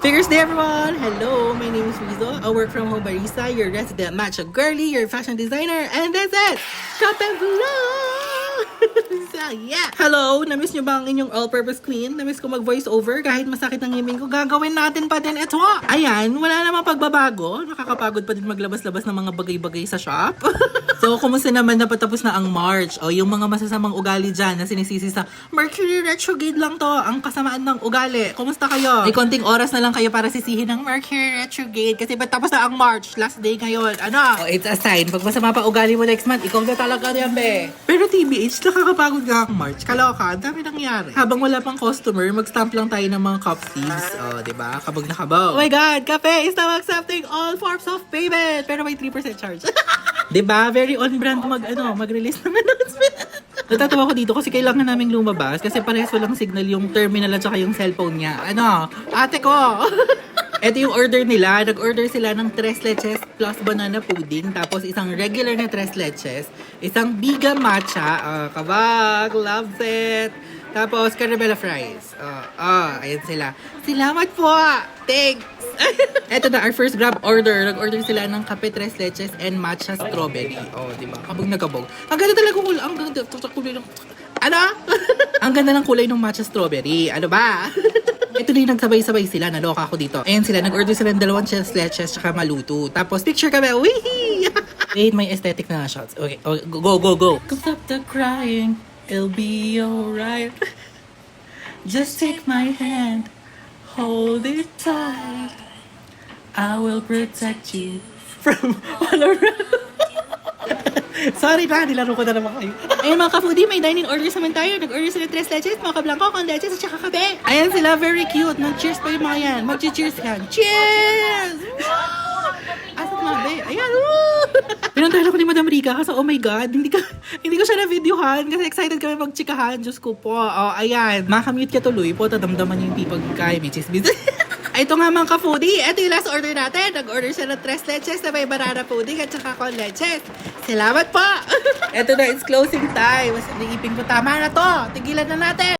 Fingers Day, everyone! Hello, my name is Rizzo, a work from home barista, your resident matcha girly, your fashion designer, and that's it! Kapembula! So, yeah! Hello! Namiss nyo ba ang inyong all-purpose queen? Namiss ko mag-voice over kahit masakit ang ngipin ko, gagawin natin pa din ito! Ayan, wala namang pagbabago. Nakakapagod pa din maglabas-labas ng mga bagay-bagay sa shop. So, kumusta naman napatapos na ang March? O, yung mga masasamang ugali dyan na sinisisi sa Mercury retrograde lang to, ang kasamaan ng ugali. Kumusta kayo? May konting oras na lang kayo para sisihin ng Mercury retrograde kasi ba't tapos na ang March? Last day ngayon. Ano? O, it's a sign. Pag masama pa ugali mo next month, ikaw na talaga yan, be. Pero TBH, nakakapagod nga ang March. Kaloka, ang dami nangyari. Habang wala pang customer, mag-stamp lang tayo ng mga cup sleeves. O, diba? Kabog na kabog. Oh my God! Cafe is now accepting all forms of payment. Pero may 3% charge. Diba? Very on-brand mag-release ng announcement. Natatawa ko dito kasi kailangan naming lumabas kasi parehas walang signal yung terminal at saka yung cellphone niya. Ano? Ate ko! Ito yung order nila. Nag-order sila ng 3 leches plus banana pudding. Tapos isang regular na 3 leches. Isang biga matcha. Kabag! Loves it! Tapos caramel fries. Ayan sila. Salamat po! Thanks! Ito na, our first grab order. Nag-order sila ng kape 3 leches and matcha strawberry. Diba? Kabog na kabog. Ang ganda talaga kulay. Ang ganda kulay ng... Ano? Ang ganda ng kulay ng matcha strawberry. Ano ba? Ito na yung nagsabay-sabay sila. Naloka ako dito. Ayan sila. Nag-order sila ng 2 leches tsaka maluto. Tapos picture kami. Wee! Wait, may aesthetic na shots. Okay, go. Stop the crying. It'll be alright. Just take my hand. Hold it tight. I will protect you from all around. Sorry na, nilaro ko na naman kayo. Ayun mga ka-foodie, may dining orders naman tayo. Nag-order sila 3 leches, mga kablangko, con leches, at saka kape. Ayan sila, very cute. Nag-cheers pa yung mga yan. Mag-cheers yan. Cheers! Asat mga be. Ayan, woo! Pinuntahan ako ni Madam Rica kasi oh my God, hindi ko siya na-videohan kasi excited kami mag-chikahan. Diyos ko po. Ayan. Makamute ka tuloy po. Tadamdaman yung tipag kay Mitch's business. Ito nga mga ka-foodie. Ito yung last order natin. Nag-order siya ng 3 leches na may banana pudding at saka con leches. Salamat po! Ito na, it's closing time. Mas naipin ko, tama na to. Tigilan na natin.